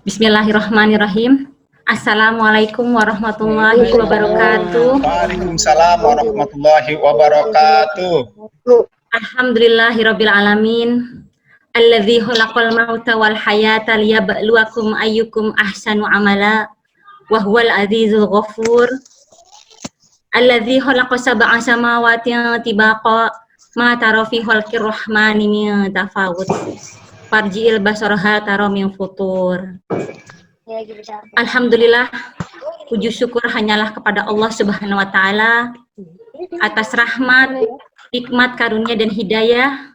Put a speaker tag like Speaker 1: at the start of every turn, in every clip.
Speaker 1: Bismillahirrahmanirrahim. Assalamualaikum warahmatullahi wabarakatuh.
Speaker 2: Waalaikumsalam warahmatullahi wabarakatuh.
Speaker 1: Alhamdulillahirabbil alamin. Alladzi khalaqal mauta wal hayata liyabluwakum ayyukum ahsanu amala wa huwal azizul ghafur. Alladzi khalaqa sab'a samawati tibaqa ma tara fi khalqir rahmani min tafawut. Farji'il basara hal tara min futur. Alhamdulillah, puji syukur hanyalah kepada Allah Subhanahu wa taala atas rahmat, hikmat, karunia dan hidayah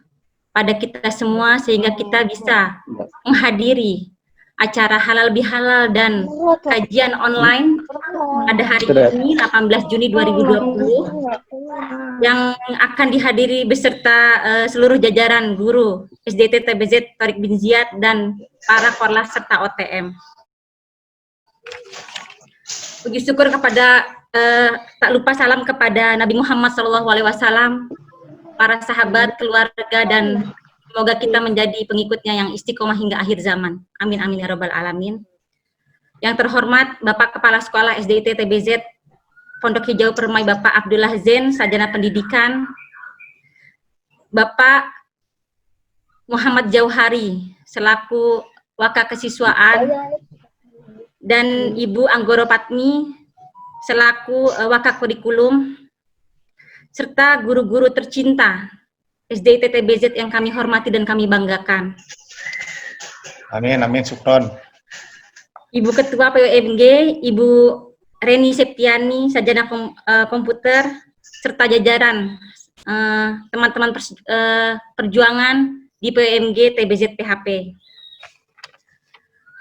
Speaker 1: pada kita semua sehingga kita bisa menghadiri acara halal bihalal dan kajian online pada hari ini 18 Juni 2020 yang akan dihadiri beserta seluruh jajaran guru SDT TBZ Tariq bin Ziyad dan para korlas serta OTM. Puji syukur kepada tak lupa salam kepada Nabi Muhammad SAW, para sahabat, keluarga, dan semoga kita menjadi pengikutnya yang istiqomah hingga akhir zaman. Amin amin ya rabbal alamin. Yang terhormat Bapak Kepala Sekolah SDIT TBZ Pondok Hijau Permai Bapak Abdullah Zain, Sarjana Pendidikan, Bapak Muhammad Jauhari selaku Waka Kesiswaan, dan Ibu Anggoro Patmi selaku Waka Kurikulum, serta guru-guru tercinta SDIT TBZ yang kami hormati dan kami banggakan.
Speaker 2: Amin, amin, syukron.
Speaker 1: Ibu Ketua PWMG, Ibu Reni Septiani, Sarjana Komputer, serta jajaran teman-teman perjuangan di PWMG TBZ PHP.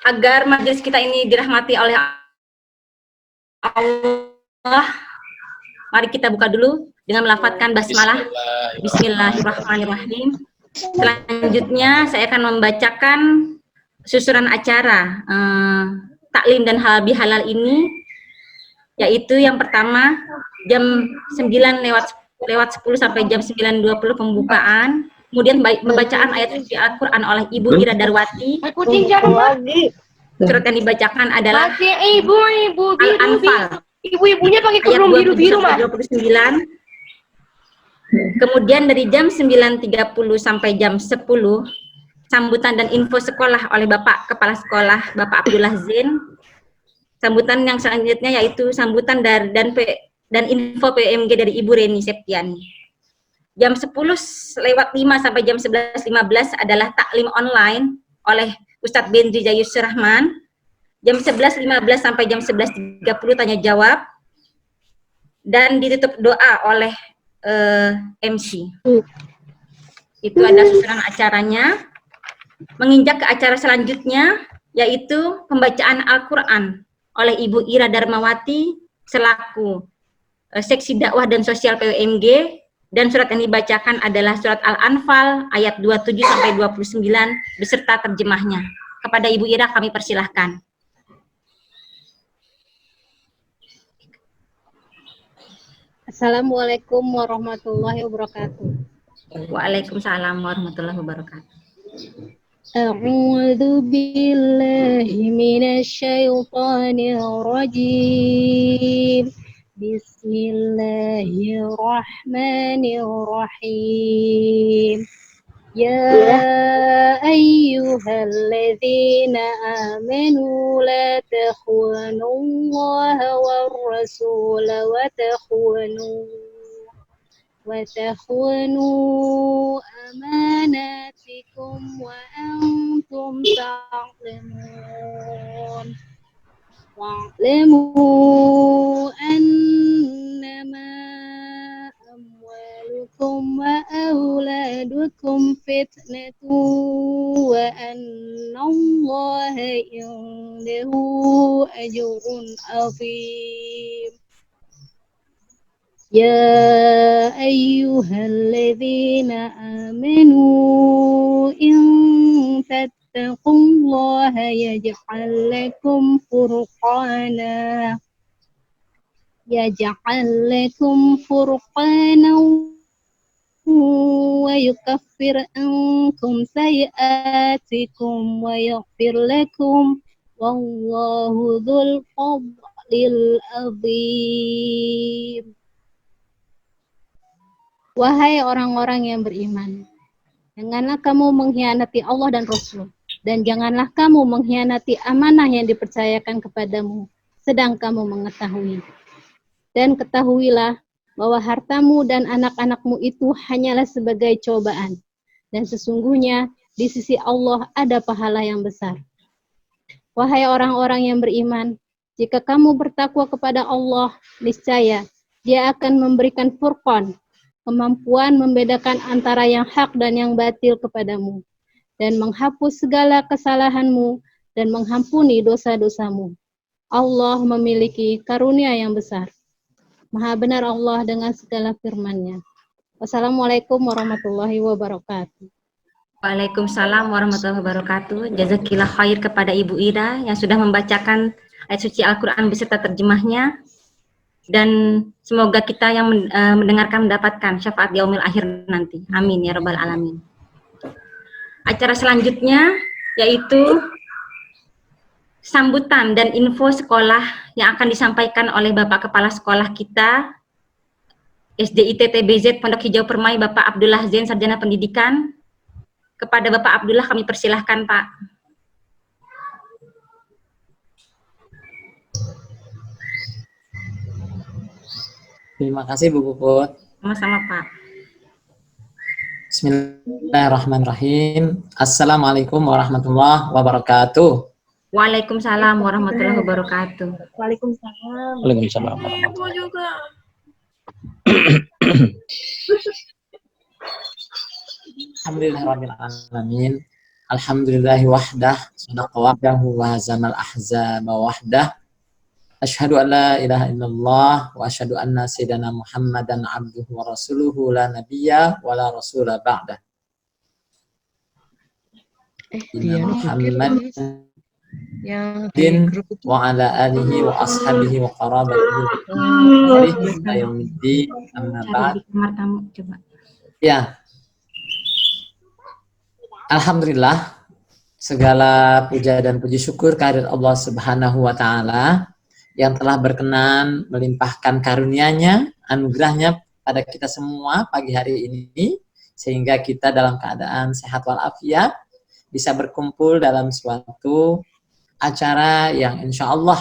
Speaker 1: Agar majelis kita ini dirahmati oleh Allah, mari kita buka dulu dengan melafadzkan basmalah. Bismillahirrahmanirrahim. Selanjutnya saya akan membacakan susunan acara taklim dan halal bihalal ini, yaitu yang pertama jam 9 lewat 10 sampai jam 9.20 pembukaan, kemudian pembacaan ayat suci Al-Quran oleh Ibu Ira Darwati. Surat yang dibacakan adalah Al-Anfal.
Speaker 3: Ibu-ibunya pakai kerudung biru-biru, Mas.
Speaker 1: 29. Kemudian dari jam 9.30 sampai jam 10, sambutan dan info sekolah oleh Bapak Kepala Sekolah, Bapak Abdullah Zain. Sambutan yang selanjutnya yaitu sambutan dan info PMG dari Ibu Reni Septiani. Jam 10.05 sampai jam 11.15 adalah taklim online oleh Ustadz Bendri Jayus Rahman. Jam 11.15 sampai jam 11.30 tanya jawab. Dan ditutup doa oleh MC. Itu ada susunan acaranya. Menginjak ke acara selanjutnya, yaitu pembacaan Al-Quran oleh Ibu Ira Darmawati selaku Seksi Dakwah dan Sosial PWMG, dan surat yang dibacakan adalah surat Al-Anfal ayat 27 sampai 29 beserta terjemahnya. Kepada Ibu Ira kami persilahkan.
Speaker 3: Assalamualaikum warahmatullahi wabarakatuh.
Speaker 1: Waalaikumsalam warahmatullahi wabarakatuh.
Speaker 3: A'udzu billahi minasyaitonir rajim. Bismillahirrahmanirrahim. Ya ayyuhalladzina amanu la takhunullaha war rasul wa takhunu amanatikum wa antum ta'lamun. Wa'lamu annama amwalukum wa auladukum fitnatun wa annallaha indahu ajrun 'azim. Ya ayyuhalladzina amanu in tattaqullaha yaj'al lakum furqana wa yukaffir ankum sayi'atikum wa yaghfir lakum wallahu dzul fadlil azim. Wahai orang-orang yang beriman, janganlah kamu mengkhianati Allah dan Rasul, dan janganlah kamu mengkhianati amanah yang dipercayakan kepadamu, sedang kamu mengetahui. Dan ketahuilah bahwa hartamu dan anak-anakmu itu hanyalah sebagai cobaan, dan sesungguhnya di sisi Allah ada pahala yang besar. Wahai orang-orang yang beriman, jika kamu bertakwa kepada Allah, niscaya Dia akan memberikan furqan, kemampuan membedakan antara yang hak dan yang batil kepadamu, dan menghapus segala kesalahanmu dan mengampuni dosa-dosamu. Allah memiliki karunia yang besar. Maha benar Allah dengan segala firman-Nya. Wassalamualaikum warahmatullahi wabarakatuh.
Speaker 1: Waalaikumsalam warahmatullahi wabarakatuh. Jazakillah khair kepada Ibu Ida yang sudah membacakan ayat suci Al-Quran beserta terjemahnya. Dan semoga kita yang mendengarkan mendapatkan syafaat yaumil akhir nanti. Amin ya rabbal alamin. Acara selanjutnya yaitu sambutan dan info sekolah yang akan disampaikan oleh Bapak Kepala Sekolah kita SDIT TBZ Pondok Hijau Permai, Bapak Abdullah Zain, Sarjana Pendidikan. Kepada Bapak Abdullah kami persilahkan, Pak.
Speaker 4: Terima kasih Bu Puput.
Speaker 1: Sama-sama, Pak.
Speaker 4: Bismillahirrahmanirrahim. Assalamualaikum warahmatullahi wabarakatuh.
Speaker 1: Waalaikumsalam warahmatullahi wabarakatuh.
Speaker 3: Waalaikumsalam.
Speaker 2: Waalaikumsalam.
Speaker 4: Alhamdulillahirrahmanirrahim. Alhamdulillahi wahdah. Sadaqa wa'dahu wa hazamal ahzaba wahdah. Asyhadu an la ilaha illallah wa asyhadu anna sayyidana Muhammadan abduhu wa rasuluhu la nabiyya wa la rasula ba'dah. Inna Muhammadin wa ala alihi wa ashabihi wa qarabatihi ila yaumiddin amma ba'd. Ya. Alhamdulillah, segala puja dan puji syukur kehadirat Allah Subhanahu wa taala yang telah berkenan melimpahkan karunia-Nya, anugerah-Nya pada kita semua pagi hari ini, sehingga kita dalam keadaan sehat walafiat bisa berkumpul dalam suatu acara yang insya Allah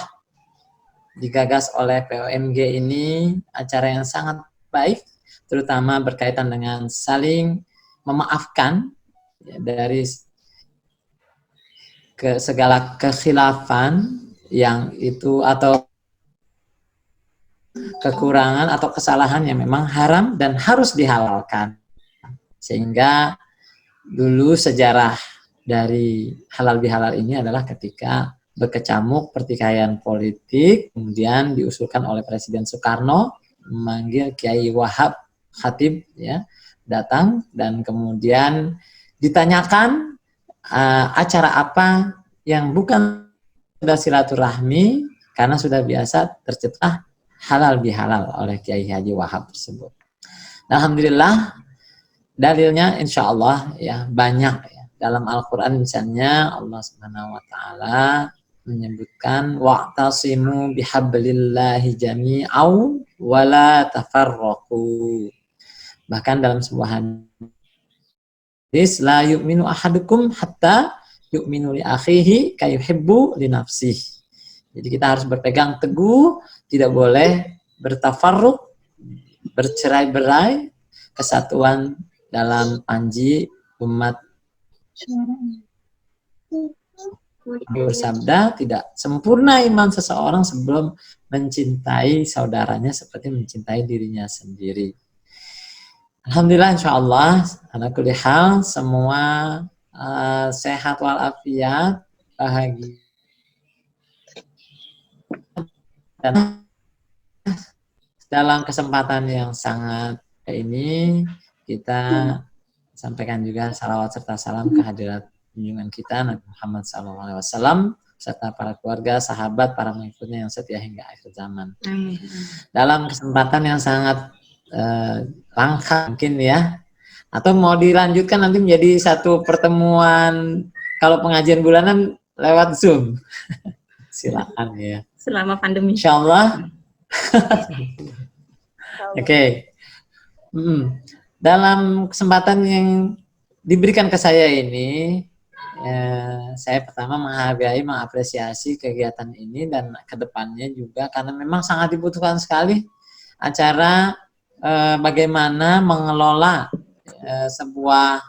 Speaker 4: digagas oleh POMG ini, acara yang sangat baik, terutama berkaitan dengan saling memaafkan ya, dari segala kekhilafan yang itu atau kekurangan atau kesalahan yang memang haram dan harus dihalalkan. Sehingga dulu sejarah dari halal bihalal ini adalah ketika berkecamuk pertikaian politik, kemudian diusulkan oleh Presiden Soekarno memanggil Kiai Wahab Khatib ya, datang dan kemudian ditanyakan acara apa yang bukan sudah silaturahmi karena sudah biasa tercipta halal bihalal oleh Kiai Haji Wahab tersebut. Alhamdulillah dalilnya insya Allah ya banyak ya. Dalam Al-Quran misalnya Allah Subhanahu wa taala menyebutkan wa'tasimu bihablillahi jami'au wala tafarraqu. Bahkan dalam sebuah hadis la yu'minu ahadukum hatta yu'minu li akhihi kayuhibbu li nafsihi. Jadi kita harus berpegang teguh, tidak boleh bertafarruq, bercerai-berai, kesatuan dalam panji umat. Bersabda, tidak sempurna iman seseorang sebelum mencintai saudaranya seperti mencintai dirinya sendiri. Alhamdulillah insyaallah ala kulli hal semua sehat walafiat, bahagia. Dan dalam kesempatan yang sangat ini kita sampaikan juga salawat serta salam kehadirat junjungan kita Nabi Muhammad SAW serta para keluarga, sahabat, para pengikutnya yang setia hingga akhir zaman. Amin. Dalam kesempatan yang sangat langka mungkin ya, atau mau dilanjutkan nanti menjadi satu pertemuan kalau pengajian bulanan lewat Zoom. Silakan ya.
Speaker 1: Selama pandemi.
Speaker 4: Insya Allah. Oke. Dalam kesempatan yang diberikan ke saya ini, saya pertama menghargai, mengapresiasi kegiatan ini dan kedepannya juga karena memang sangat dibutuhkan sekali acara bagaimana mengelola sebuah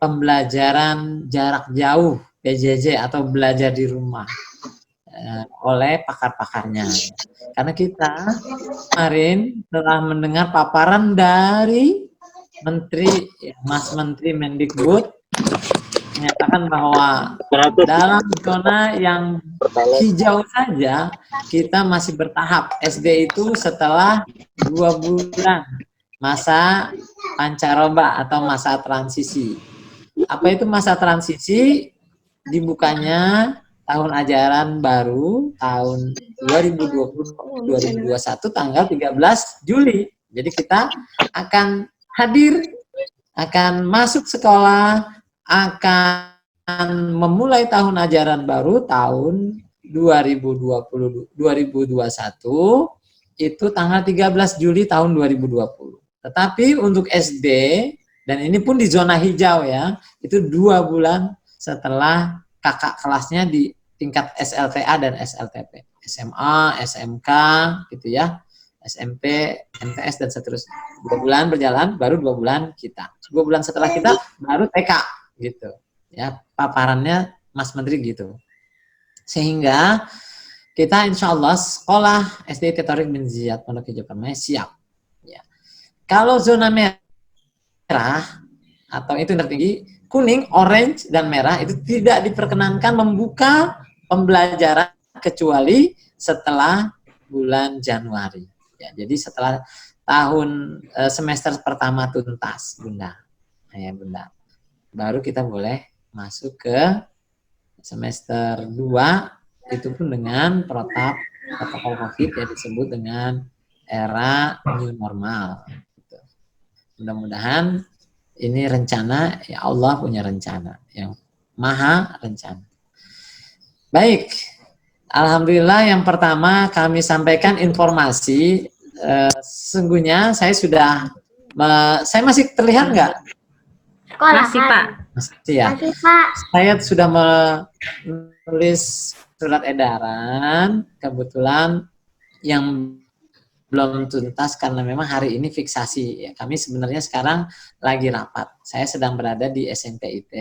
Speaker 4: pembelajaran jarak jauh PJJ atau belajar di rumah oleh pakar-pakarnya. Karena kita kemarin telah mendengar paparan dari Mas Menteri Mendikbud menyatakan bahwa dalam zona yang hijau saja kita masih bertahap. SD itu setelah 2 bulan masa pancaroba atau masa transisi. Apa itu masa transisi? Dibukanya tahun ajaran baru tahun 2020-2021 tanggal 13 Juli. Jadi kita akan hadir, akan masuk sekolah, akan memulai tahun ajaran baru tahun 2020-2021 itu tanggal 13 Juli tahun 2020. Tetapi untuk SD, dan ini pun di zona hijau ya, itu 2 bulan setelah kakak kelasnya di tingkat SLTA dan SLTP, SMA, SMK, gitu ya, SMP, MTS dan seterusnya. 2 bulan berjalan, baru 2 bulan kita. 2 bulan setelah kita baru TK, gitu. Ya, paparannya Mas Menteri gitu. Sehingga kita insya Allah sekolah SD Tatorik bin Ziyad Pondok Hijau Permai siap. Ya. Kalau zona merah atau itu yang tertinggi, kuning, orange, dan merah itu tidak diperkenankan membuka pembelajaran kecuali setelah bulan Januari. Ya, jadi setelah tahun semester pertama tuntas, Bunda. Nah, ya, Bunda. Baru kita boleh masuk ke semester 2 itu pun dengan protokol COVID yang disebut dengan era new normal. Mudah-mudahan ini rencana, ya Allah punya rencana yang maha rencana. Baik, alhamdulillah yang pertama kami sampaikan informasi. Sesungguhnya saya sudah, saya masih terlihat nggak?
Speaker 1: Masih Pak.
Speaker 4: Masih ya. Saya sudah menulis surat edaran, kebetulan yang belum tuntas karena memang hari ini fiksasi. Ya, kami sebenarnya sekarang lagi rapat. Saya sedang berada di SMPIT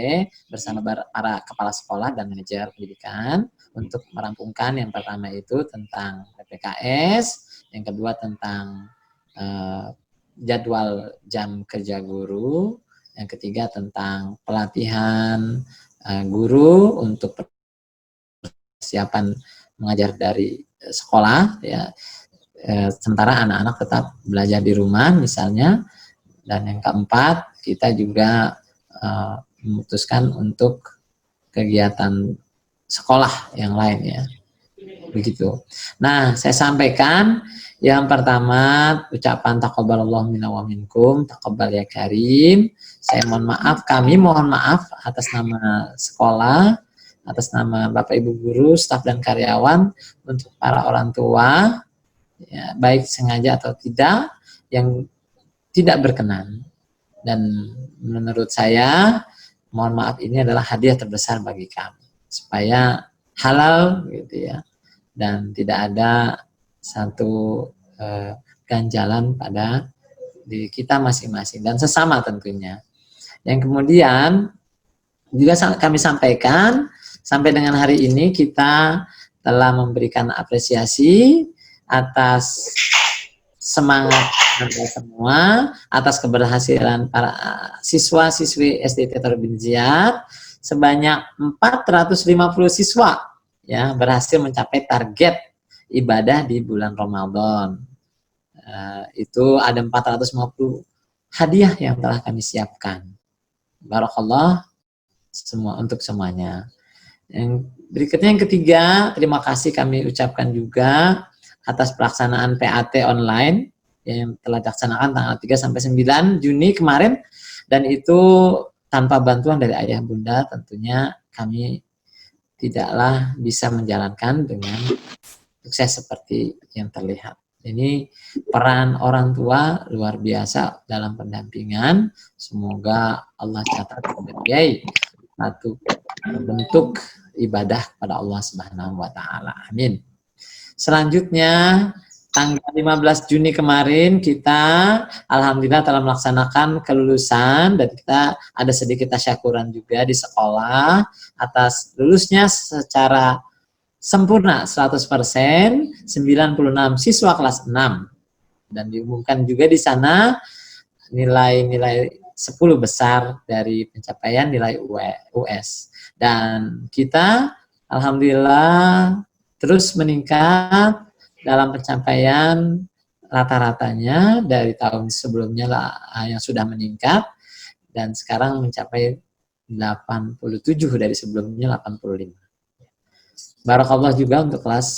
Speaker 4: bersama para kepala sekolah dan manajer pendidikan untuk merampungkan yang pertama itu tentang PPKS, yang kedua tentang jadwal jam kerja guru, yang ketiga tentang pelatihan guru untuk persiapan mengajar dari sekolah, ya. Sementara anak-anak tetap belajar di rumah misalnya. Dan yang keempat, kita juga memutuskan untuk kegiatan sekolah yang lain, ya. Begitu. Nah, saya sampaikan yang pertama ucapan taqabbalallahu minna wa minkum, taqabbal ya karim. Saya mohon maaf, kami mohon maaf atas nama sekolah, atas nama Bapak Ibu guru, staf dan karyawan, untuk para orang tua, ya, baik sengaja atau tidak, yang tidak berkenan. Dan menurut saya, mohon maaf, ini adalah hadiah terbesar bagi kami, supaya halal gitu ya, dan tidak ada satu ganjalan pada diri kita masing-masing dan sesama tentunya. Yang kemudian juga kami sampaikan, sampai dengan hari ini kita telah memberikan apresiasi atas semangat Anda semua, atas keberhasilan para siswa-siswi SD Tatorik bin Ziyad. Sebanyak 450 siswa ya berhasil mencapai target ibadah di bulan Ramadan. Itu ada 450 hadiah yang telah kami siapkan. Barakallah semua untuk semuanya. Yang berikutnya yang ketiga, terima kasih kami ucapkan juga atas pelaksanaan PAT online yang telah dilaksanakan tanggal 3 sampai 9 Juni kemarin, dan itu tanpa bantuan dari ayah bunda tentunya kami tidaklah bisa menjalankan dengan sukses seperti yang terlihat. Ini peran orang tua luar biasa dalam pendampingan. Semoga Allah catat sebagai satu bentuk ibadah kepada Allah Subhanahu wa taala. Amin. Selanjutnya tanggal 15 Juni kemarin kita alhamdulillah telah melaksanakan kelulusan dan kita ada sedikit tasyakuran juga di sekolah atas lulusnya secara sempurna 100%, 96 siswa kelas 6. Dan diumumkan juga di sana nilai-nilai 10 besar dari pencapaian nilai US. Dan kita alhamdulillah terus meningkat dalam pencapaian rata-ratanya dari tahun sebelumnya lah yang sudah meningkat dan sekarang mencapai 87 dari sebelumnya 85. Barakallah juga untuk kelas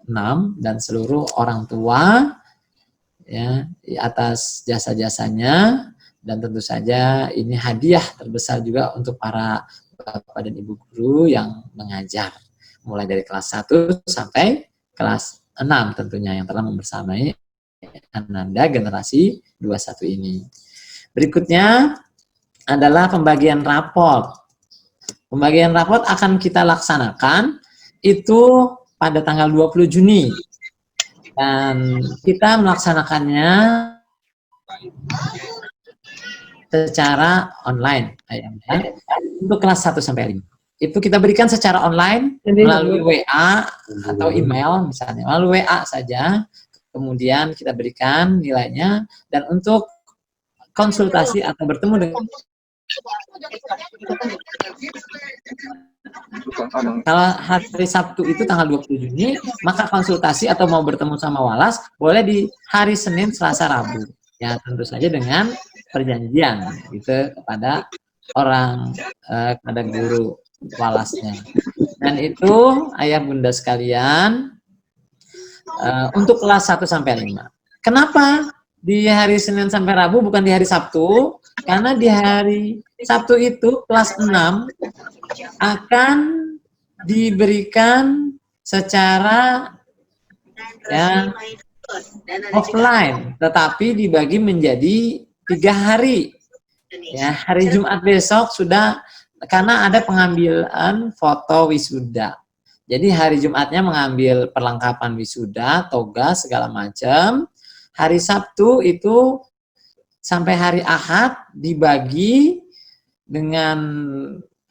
Speaker 4: 6 dan seluruh orang tua ya atas jasa-jasanya, dan tentu saja ini hadiah terbesar juga untuk para bapak dan ibu guru yang mengajar mulai dari kelas 1 sampai kelas 6 tentunya yang telah membersamai Ananda generasi 21 ini. Berikutnya adalah pembagian raport. Pembagian raport akan kita laksanakan itu pada tanggal 20 Juni. Dan kita melaksanakannya secara online. Untuk kelas 1 sampai 5. Itu kita berikan secara online melalui WA atau email misalnya. Melalui WA saja. Kemudian kita berikan nilainya. Dan untuk konsultasi atau bertemu dengan kalau hari Sabtu itu tanggal 20 Juni, maka konsultasi atau mau bertemu sama Walas boleh di hari Senin, Selasa, Rabu. Ya tentu saja dengan perjanjian gitu kepada orang kepada guru Walasnya. Dan itu ayah bunda sekalian untuk kelas 1 sampai 5. Kenapa di hari Senin sampai Rabu bukan di hari Sabtu? Karena di hari Sabtu itu kelas 6 akan diberikan secara ya offline, tetapi dibagi menjadi 3 hari. Ya, hari Jumat besok sudah karena ada pengambilan foto wisuda. Jadi hari Jumatnya mengambil perlengkapan wisuda, toga segala macam. Hari Sabtu itu sampai hari Ahad dibagi dengan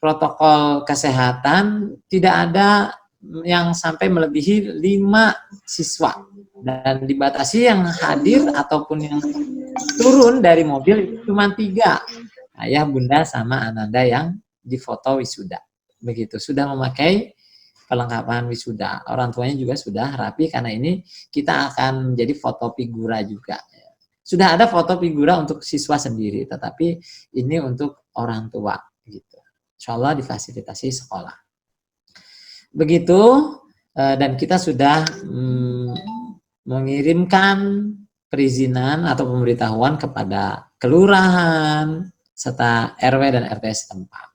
Speaker 4: protokol kesehatan, tidak ada yang sampai melebihi 5 siswa. Dan dibatasi yang hadir ataupun yang turun dari mobil itu cuma 3. Ayah, bunda, sama Ananda yang difoto wisuda. Begitu, sudah memakai perlengkapan wisuda. Orang tuanya juga sudah rapi karena ini kita akan menjadi foto figura juga. Sudah ada foto figura untuk siswa sendiri, tetapi ini untuk orang tua. Gitu. Insya Allah difasilitasi sekolah. Begitu, dan kita sudah mengirimkan perizinan atau pemberitahuan kepada kelurahan serta RW dan RT setempat.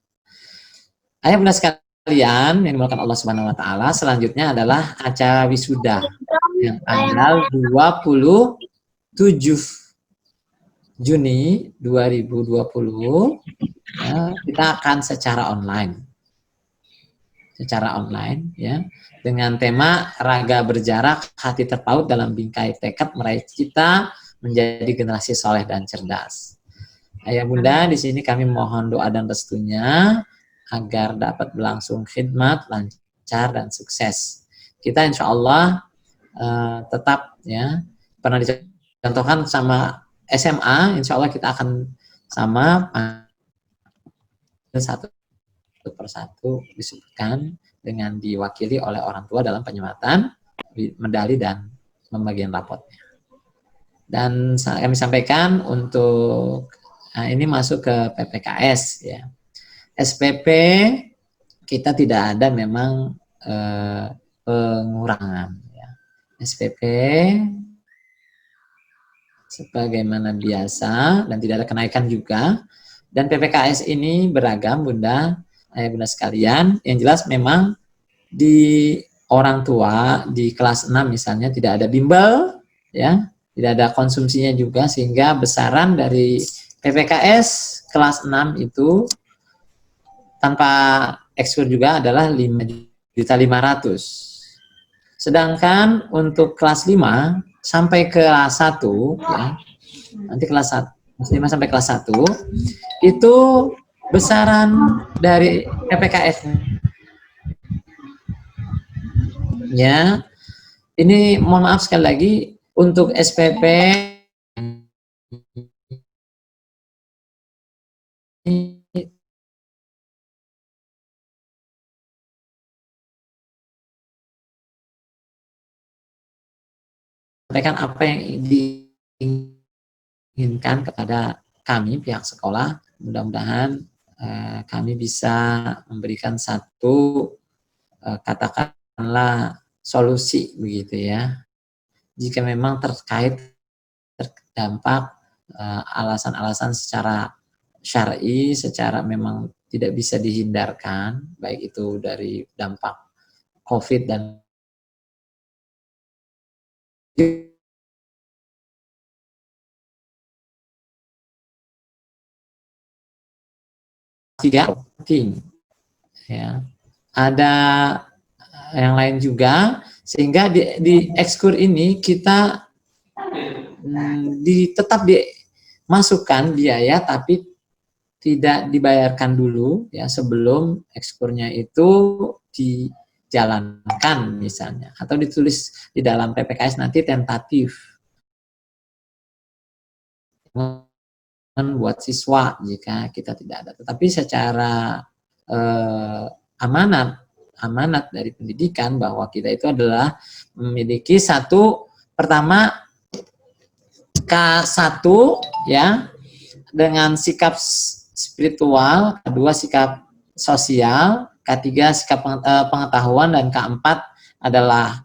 Speaker 4: Ayah bunda sekalian yang dimulakan Allah Subhanahu wa taala, selanjutnya adalah acara wisuda yang tanggal 27 Juni 2020 ya, kita akan secara online. Secara online ya, dengan tema raga berjarak, hati terpaut dalam bingkai tekad meraih cita menjadi generasi soleh dan cerdas. Ayah bunda, di sini kami mohon doa dan restunya agar dapat berlangsung khidmat lancar dan sukses. Kita insya Allah tetap ya pernah dicontohkan sama SMA, insya Allah kita akan sama satu persatu disebutkan dengan diwakili oleh orang tua dalam penyematan medali dan pembagian rapotnya. Dan kami sampaikan untuk ini masuk ke PPKS ya. SPP kita tidak ada memang pengurangan ya. SPP sebagaimana biasa dan tidak ada kenaikan juga. Dan PPKS ini beragam bunda, ayah bunda sekalian, yang jelas memang di orang tua di kelas 6 misalnya tidak ada bimbel, ya, tidak ada konsumsinya juga, sehingga besaran dari PPKS kelas 6 itu tanpa ekskur juga adalah 5.500.000. Sedangkan untuk kelas 5 sampai kelas 1 ya, nanti kelas 1, kelas 5 sampai kelas 1 itu besaran dari PPKS ya, ini mohon maaf sekali lagi untuk SPP sampaikan apa yang diinginkan kepada kami pihak sekolah. Mudah-mudahan kami bisa memberikan satu katakanlah solusi begitu ya. Jika memang terdampak alasan-alasan secara syar'i, secara memang tidak bisa dihindarkan, baik itu dari dampak COVID dan tiga penting ya. Ada yang lain juga, sehingga di ekskur ini kita tetap dimasukkan biaya tapi tidak dibayarkan dulu ya sebelum ekskurnya itu dijalankan misalnya, atau ditulis di dalam PPKS nanti tentatif buat siswa jika kita tidak ada. Tetapi secara amanat dari pendidikan bahwa kita itu adalah memiliki satu, pertama K1 ya dengan sikap spiritual, kedua sikap sosial, ketiga sikap pengetahuan, dan keempat adalah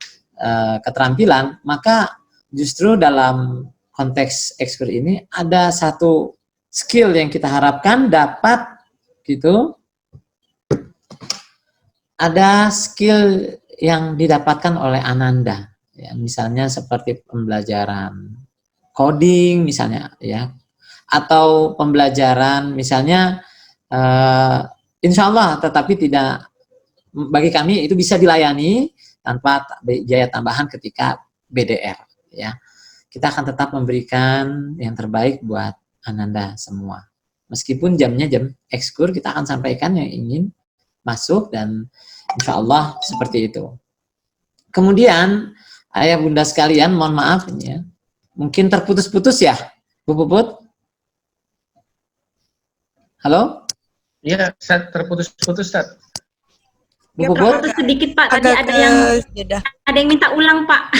Speaker 4: keterampilan. Maka justru dalam konteks ekskur ini ada satu skill yang kita harapkan dapat gitu. Ada skill yang didapatkan oleh Ananda ya, misalnya seperti pembelajaran coding misalnya ya, atau pembelajaran misalnya insya Allah, tetapi tidak, bagi kami itu bisa dilayani tanpa biaya tambahan ketika BDR ya. Kita akan tetap memberikan yang terbaik buat Ananda semua. Meskipun jamnya jam ekskur, kita akan sampaikan yang ingin masuk, dan insya Allah seperti itu. Kemudian ayah bunda sekalian, mohon maaf ya, mungkin terputus-putus ya, Bu Puput. Halo?
Speaker 2: Iya, Ustaz, terputus-putus, Ustaz.
Speaker 4: Bu Puput?
Speaker 1: Terputus sedikit Pak, tadi ada yang minta ulang Pak.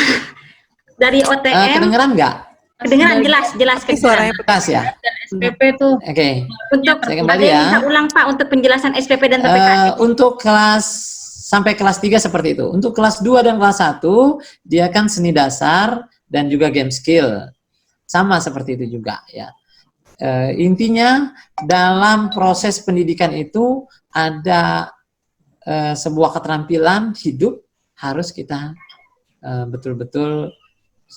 Speaker 1: Dari OTM.
Speaker 4: Kedengeran nggak?
Speaker 1: Kedengeran jelas
Speaker 5: Suaranya
Speaker 4: Jelas ya?
Speaker 1: SPP tuh.
Speaker 4: Oke.
Speaker 1: Untuk
Speaker 4: Saya kembali ya.
Speaker 1: minta ulang Pak untuk penjelasan SPP dan PPKS.
Speaker 4: Untuk kelas sampai kelas 3 seperti itu. Untuk kelas 2 dan kelas 1 dia kan seni dasar dan juga game skill. Sama seperti itu juga ya. Intinya dalam proses pendidikan itu ada sebuah keterampilan hidup harus kita betul-betul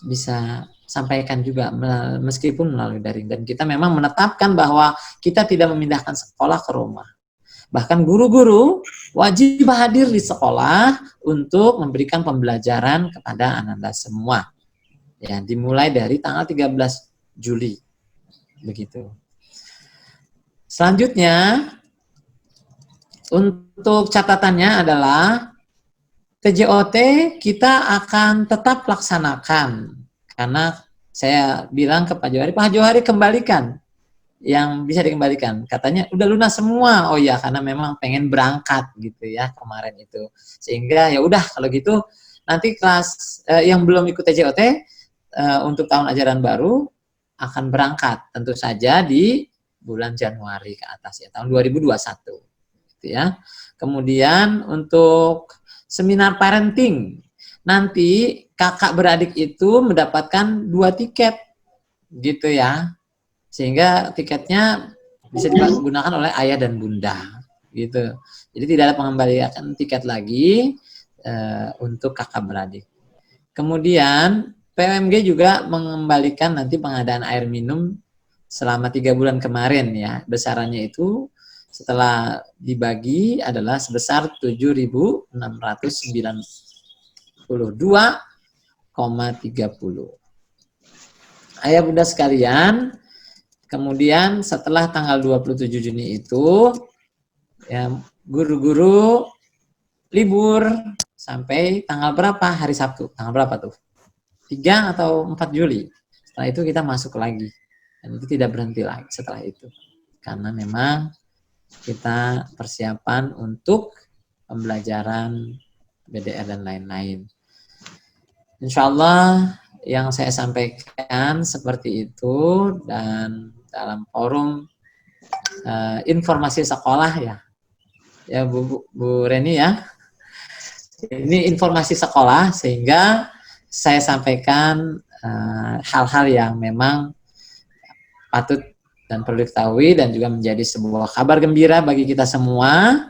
Speaker 4: bisa sampaikan juga meskipun melalui daring, dan kita memang menetapkan bahwa kita tidak memindahkan sekolah ke rumah. Bahkan guru-guru wajib hadir di sekolah untuk memberikan pembelajaran kepada Ananda semua. Ya, dimulai dari tanggal 13 Juli. Begitu. Selanjutnya untuk catatannya adalah TJOT kita akan tetap laksanakan, karena saya bilang ke Pak Johari kembalikan yang bisa dikembalikan. Katanya udah lunas semua. Oh ya, karena memang pengen berangkat gitu ya kemarin itu. Sehingga ya udah kalau gitu nanti kelas yang belum ikut TJOT untuk tahun ajaran baru akan berangkat tentu saja di bulan Januari ke atas ya, tahun 2021 gitu ya. Kemudian untuk seminar parenting, nanti kakak beradik itu mendapatkan 2 tiket gitu ya, sehingga tiketnya bisa digunakan oleh ayah dan bunda gitu. Jadi tidak ada pengembalian tiket lagi untuk kakak beradik. Kemudian PMG juga mengembalikan nanti pengadaan air minum selama 3 bulan kemarin ya. Besarannya itu setelah dibagi adalah sebesar 7.692,30. Ayah bunda sekalian, kemudian setelah tanggal 27 Juni itu ya guru-guru libur sampai tanggal berapa? Hari Sabtu. Tanggal berapa tuh? 3 atau 4 Juli. Setelah itu kita masuk lagi. Dan itu tidak berhenti lagi setelah itu. Karena memang kita persiapan untuk pembelajaran BDR dan lain-lain. Insya Allah yang saya sampaikan seperti itu, dan dalam forum informasi sekolah ya Bu Reni ya. Ini informasi sekolah sehingga saya sampaikan hal-hal yang memang patut dan perlu diketahui dan juga menjadi sebuah kabar gembira bagi kita semua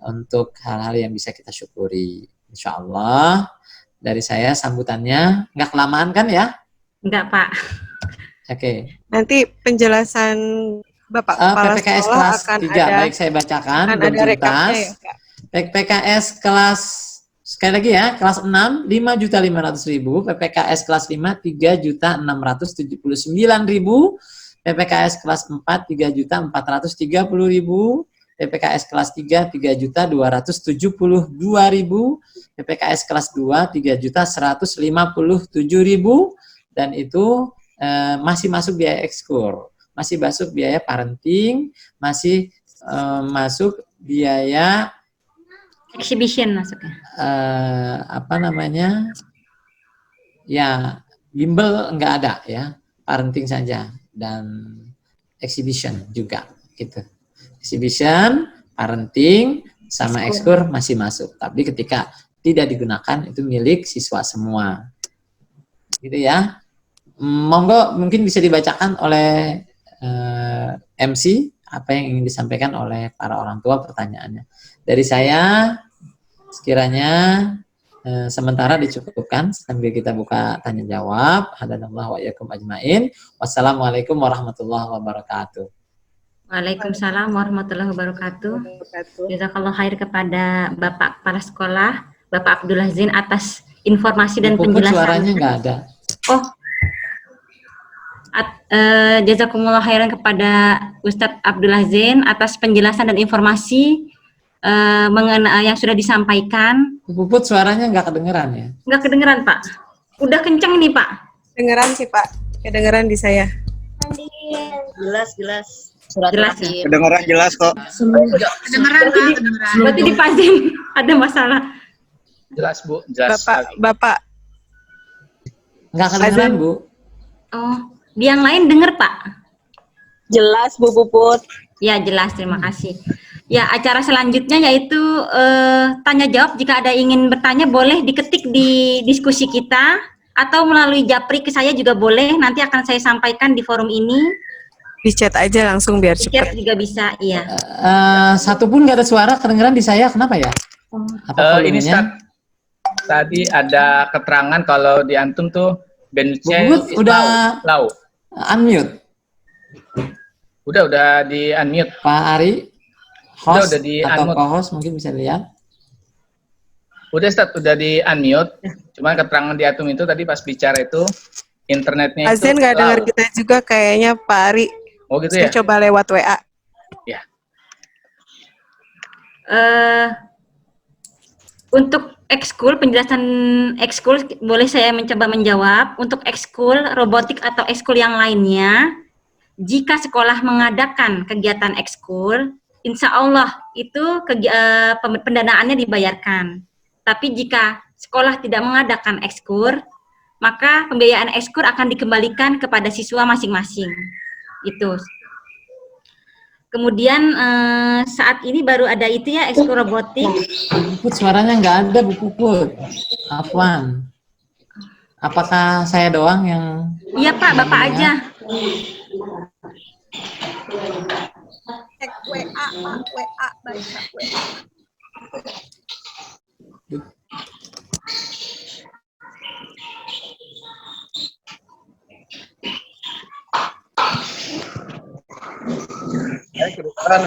Speaker 4: untuk hal-hal yang bisa kita syukuri. Insya Allah dari saya sambutannya nggak kelamaan kan ya?
Speaker 1: Enggak, Pak.
Speaker 4: Oke.
Speaker 5: Nanti penjelasan Bapak Kepala
Speaker 4: PPKS
Speaker 5: Sekolah
Speaker 4: kelas
Speaker 5: akan
Speaker 4: 3,
Speaker 5: ada,
Speaker 4: baik saya bacakan,
Speaker 5: akan
Speaker 4: belum
Speaker 5: ada rekapnya
Speaker 4: tuntas.
Speaker 5: ya, Kak?
Speaker 4: PPKS kelas, sekali lagi ya, kelas 6, 5.500.000, PPKS kelas 5, 3.679.000, PPKS kelas 4, 3.430.000, PPKS kelas 3, 3.272.000, PPKS kelas 2, 3.157.000, dan itu masih masuk biaya ekskur, masih masuk biaya parenting, masih masuk biaya
Speaker 1: Exhibition masuknya.
Speaker 4: apa namanya? Ya, bimbel enggak ada ya, parenting saja dan exhibition juga gitu. Exhibition, parenting sama ekskur masih masuk. Tapi ketika tidak digunakan itu milik siswa semua. Gitu ya. Monggo mungkin bisa dibacakan oleh MC apa yang ingin disampaikan oleh para orang tua pertanyaannya. Dari saya sekiranya sementara dicukupkan sambil kita buka tanya jawab. Hadanallahu wa iyyakum ajmain. Wassalamualaikum warahmatullahi wabarakatuh.
Speaker 1: Waalaikumsalam warahmatullahi wabarakatuh. Jazakallah khair kepada Bapak Kepala Sekolah, Bapak Abdullah Zain atas informasi dan
Speaker 4: Puput
Speaker 1: penjelasan.
Speaker 4: suaranya nggak ada.
Speaker 1: Oh, jazakumullah khairan kepada Ustadz Abdullah Zain atas penjelasan dan informasi mengenai yang sudah disampaikan.
Speaker 4: Puput suaranya nggak kedengeran ya?
Speaker 1: Nggak kedengeran, Pak. Udah kenceng nih, Pak.
Speaker 5: Dengeran sih, Pak. Kedengeran di saya.
Speaker 6: Jelas.
Speaker 1: Jelas ya?
Speaker 7: Kedengeran jelas kok.
Speaker 6: Kedengeran, Pak, kedengeran.
Speaker 1: Berarti di Pazin ada masalah.
Speaker 2: Jelas, Bu. Jelas sekali.
Speaker 5: Bapak,
Speaker 4: Nggak kedengeran, Bu.
Speaker 1: Oh, di yang lain denger, Pak?
Speaker 6: Jelas, Bu Puput.
Speaker 1: Ya, jelas. Terima kasih. Ya, acara selanjutnya yaitu tanya jawab. Jika ada ingin bertanya, boleh diketik di diskusi kita atau melalui japri ke saya juga boleh. Nanti akan saya sampaikan di forum ini.
Speaker 5: di chat aja langsung biar
Speaker 1: Chat
Speaker 5: cepet.
Speaker 1: juga bisa, iya.
Speaker 4: Satu pun nggak ada suara kedengeran di saya. Kenapa ya? Apa
Speaker 2: Ini
Speaker 4: volumenya?
Speaker 2: tadi ada keterangan kalau di antum tuh bandwidth-nya
Speaker 4: Bu Puput udah
Speaker 2: low.
Speaker 4: unmute.
Speaker 2: Udah di unmute.
Speaker 4: Pak Ari, host
Speaker 2: Udah di
Speaker 4: atau
Speaker 2: unmute.
Speaker 4: co-host mungkin bisa lihat.
Speaker 2: Udah Ustaz, udah di unmute. Cuman keterangan di antum itu tadi pas bicara itu internetnya itu
Speaker 5: Azan nggak dengar
Speaker 2: low.
Speaker 5: kita juga kayaknya Pak Ari.
Speaker 2: Oh gitu
Speaker 5: Saya
Speaker 2: ya?
Speaker 5: coba lewat WA.
Speaker 2: Ya.
Speaker 1: Untuk ekskul, penjelasan ekskul boleh saya mencoba menjawab. Untuk ekskul robotik atau ekskul yang lainnya, jika sekolah mengadakan kegiatan ekskul, insya Allah itu pendanaannya dibayarkan. Tapi jika sekolah tidak mengadakan ekskul, maka pembiayaan ekskul akan dikembalikan kepada siswa masing-masing. Itu. Kemudian saat ini baru ada itu ya ekskul robotik.
Speaker 4: Puput suaranya nggak ada, Bu Puput. Afwan. Apakah saya doang yang...
Speaker 1: Iya Pak, Bapak aja.
Speaker 5: WA, Pak. WA, baca WA.
Speaker 2: Kedengeran.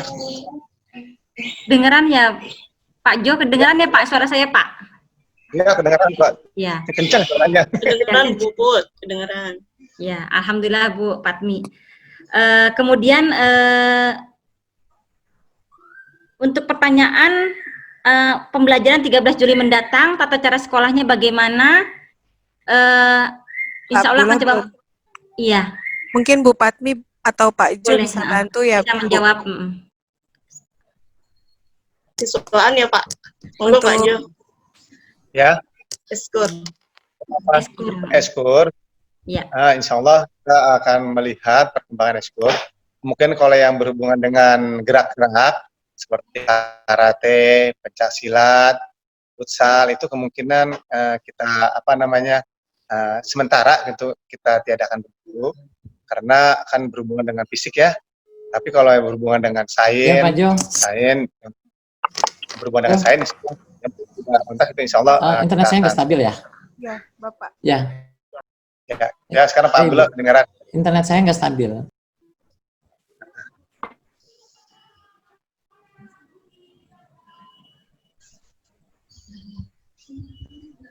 Speaker 1: Dengeran ya, Pak Jo, kedengeran ya Pak suara saya Pak?
Speaker 2: Ya, kedengeran Pak.
Speaker 1: Ya.
Speaker 2: Kencang suaranya.
Speaker 6: Kedengeran Bu Put, kedengeran.
Speaker 1: Ya, alhamdulillah Bu Patmi. Kemudian untuk pertanyaan pembelajaran 13 Juli mendatang, tata cara sekolahnya bagaimana? Insya Allah akan coba. Iya.
Speaker 5: Mungkin Bu Patmi atau Pak Jo
Speaker 1: Boleh,
Speaker 5: bisa bantu ya,
Speaker 1: bisa
Speaker 5: Bu.
Speaker 1: menjawab.
Speaker 6: Siswaan ya Pak. Monggo Pak Jo.
Speaker 2: Ya.
Speaker 6: Eskur.
Speaker 2: Eskur.
Speaker 1: Ya.
Speaker 2: Insya Allah kita akan melihat perkembangan eskur. Mungkin kalau yang berhubungan dengan gerak-gerak seperti karate, pencaksilat, futsal itu kemungkinan kita sementara gitu kita tiadakan dulu karena akan berhubungan dengan fisik ya. Tapi kalau yang berhubungan dengan sains, berhubungan dengan sains, kontak itu insya Allah.
Speaker 4: Internet saya nggak stabil ya?
Speaker 5: Ya, Bapak.
Speaker 4: Ya.
Speaker 2: Ya sekarang Pak Abdullah kedengaran.
Speaker 4: Internet saya nggak stabil.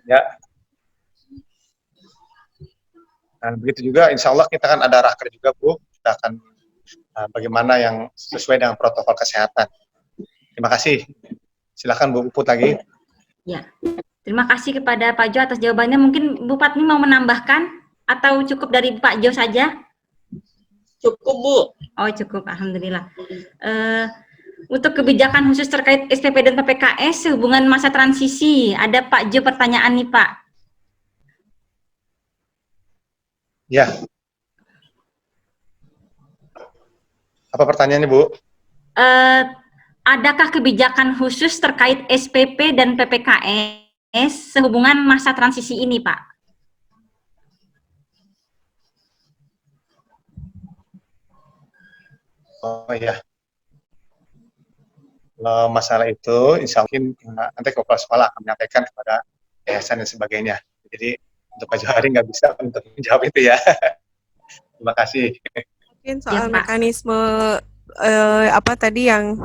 Speaker 2: Ya. Dan begitu juga, insya Allah kita akan ada raker juga Bu. Kita akan bagaimana yang sesuai dengan protokol kesehatan. Terima kasih. Silakan Bu Put lagi.
Speaker 1: Ya. Terima kasih kepada Pak Jo atas jawabannya. Mungkin Bu Patmi mau menambahkan atau cukup dari Pak Jo saja?
Speaker 6: Cukup Bu.
Speaker 1: Oh cukup, alhamdulillah. Untuk kebijakan khusus terkait SPP dan PPKS sehubungan masa transisi, ada Pak Jo pertanyaan nih Pak.
Speaker 2: Ya. Apa pertanyaannya Bu?
Speaker 1: Adakah kebijakan khusus terkait SPP dan PPKS sehubungan masa transisi ini Pak?
Speaker 2: Oh ya. Kalau masalah itu, insya Allah nanti kepala sekolah akan menyampaikan kepada yayasan dan sebagainya. Jadi untuk Pak Johari nggak bisa untuk menjawab itu ya. Terima kasih.
Speaker 5: Mungkin soal mekanisme apa tadi yang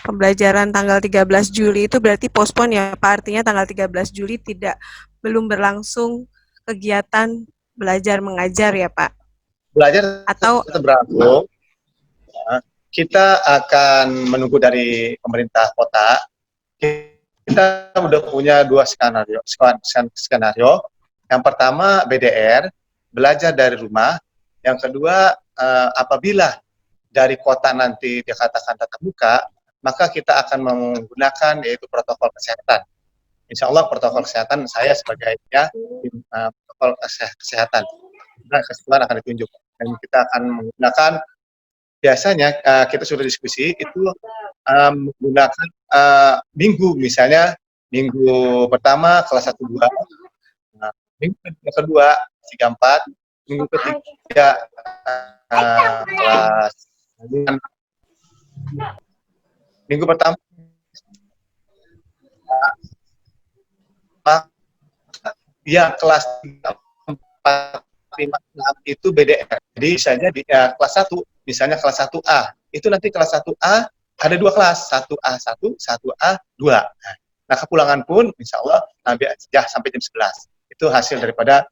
Speaker 5: pembelajaran tanggal 13 Juli itu berarti postpone ya Pak, artinya tanggal 13 Juli belum berlangsung kegiatan belajar mengajar ya Pak?
Speaker 2: Belajar atau tetap berlangsung. Kita akan menunggu dari pemerintah kota. Kita sudah punya dua skenario. Yang pertama BDR, belajar dari rumah. Yang kedua, apabila dari kota nanti dikatakan tatap muka, maka kita akan menggunakan yaitu protokol kesehatan. Insya Allah protokol kesehatan saya sebagai protokol kesehatan. Nah, keseluruhan akan ditunjuk. Dan kita akan menggunakan biasanya kita sudah diskusi itu menggunakan minggu, misalnya minggu pertama kelas 1 2, minggu kedua 3 4, minggu ketiga kelas minggu pertama ya kelas 4 5 6 itu BDR. Jadi misalnya di kelas 1 misalnya kelas 1A, itu nanti kelas 1A ada 2 kelas, 1A 1, 1A 2. Nah, kepulangan pun insya Allah sampai jam 11. Itu hasil daripada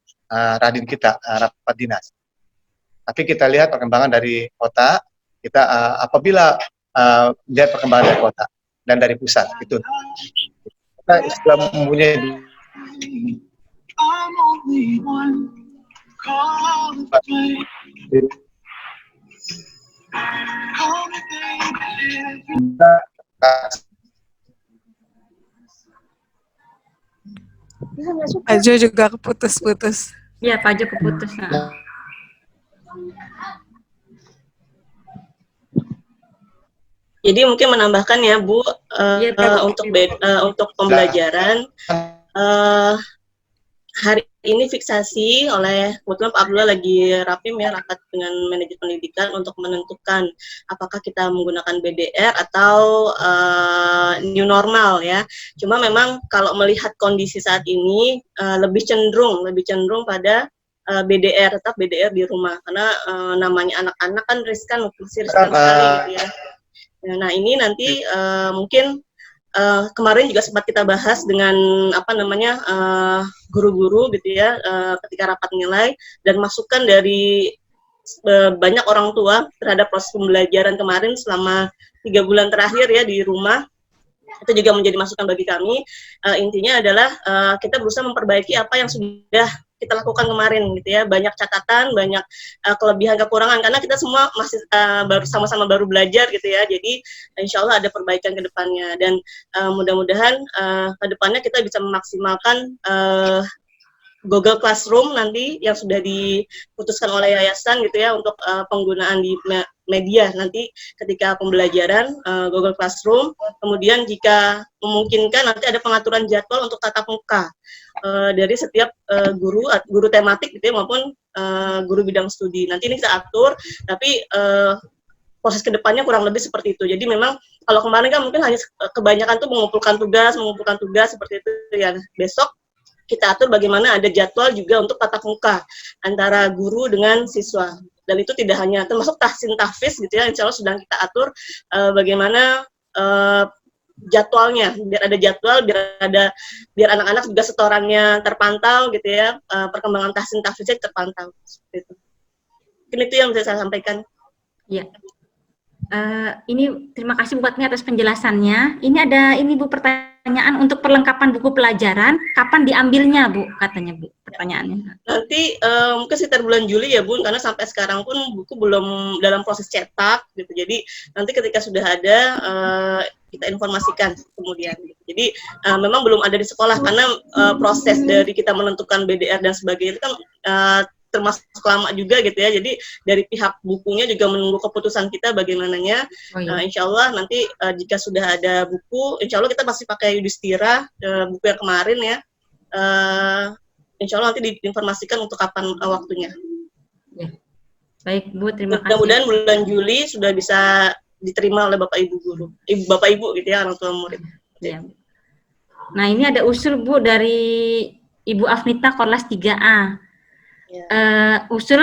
Speaker 2: radin kita, rapat dinas. Tapi kita lihat perkembangan dari kota, kita apabila lihat perkembangan dari kota dan dari pusat, itu. Kita sudah mempunyai
Speaker 5: Pak Jo juga keputus-putus.
Speaker 1: Iya, Pak Jo keputus.
Speaker 6: Jadi mungkin menambahkan ya Bu, untuk pembelajaran hari ini fiksasi oleh, kebetulan Pak Abdullah lagi rapim ya, rapat dengan manajer pendidikan untuk menentukan apakah kita menggunakan BDR atau new normal ya. Cuma memang kalau melihat kondisi saat ini lebih cenderung pada BDR, tetap BDR di rumah, karena namanya anak-anak kan riskan sekali gitu ya. Nah ini nanti mungkin kemarin juga sempat kita bahas dengan guru-guru gitu ya, ketika rapat nilai dan masukan dari banyak orang tua terhadap proses pembelajaran kemarin selama 3 bulan terakhir ya di rumah. Itu juga menjadi masukan bagi kami. Intinya adalah kita berusaha memperbaiki apa yang sudah kita lakukan kemarin gitu ya, banyak catatan, banyak kelebihan kekurangan, karena kita semua masih sama-sama baru belajar gitu ya, jadi insya Allah ada perbaikan ke depannya, dan mudah-mudahan ke depannya kita bisa memaksimalkan Google Classroom nanti yang sudah diputuskan oleh yayasan gitu ya, untuk penggunaan di media nanti ketika pembelajaran Google Classroom. Kemudian jika memungkinkan nanti ada pengaturan jadwal untuk tatap muka dari setiap guru tematik gitu ya, maupun guru bidang studi. Nanti ini kita atur, tapi proses kedepannya kurang lebih seperti itu. Jadi memang kalau kemarin kan mungkin hanya kebanyakan tuh mengumpulkan tugas seperti itu ya. Besok kita atur bagaimana ada jadwal juga untuk tatap muka antara guru dengan siswa, dan itu tidak hanya termasuk tahsin tahfiz gitu ya, insya Allah sedang kita atur bagaimana jadwalnya, biar ada jadwal, biar anak-anak juga setorannya terpantau gitu ya, perkembangan tahsin tahfiznya terpantau seperti itu. Mungkin itu yang bisa saya sampaikan.
Speaker 1: Iya. Ini terima kasih Bu Fatmi atas penjelasannya. Ini ada Bu pertanyaan untuk perlengkapan buku pelajaran, kapan diambilnya Bu, katanya Bu pertanyaannya.
Speaker 6: Nanti mungkin sekitar bulan Juli ya Bu, karena sampai sekarang pun buku belum dalam proses cetak gitu. Jadi nanti ketika sudah ada kita informasikan kemudian. Jadi memang belum ada di sekolah, karena proses dari kita menentukan BDR dan sebagainya itu kan termasuk lama juga gitu ya, jadi dari pihak bukunya juga menunggu keputusan kita bagaimananya. Insya Allah nanti jika sudah ada buku, insya Allah kita masih pakai Yudhistira, buku yang kemarin ya, insya Allah nanti diinformasikan untuk kapan waktunya.
Speaker 1: Ya. Baik Bu, terima kasih.
Speaker 6: Mudah-mudahan bulan Juli sudah bisa diterima oleh Bapak Ibu guru, Bapak Ibu gitu ya, orang tua murid.
Speaker 1: Ya. Nah ini ada usul Bu dari Ibu Afnita Korlas 3A. Usul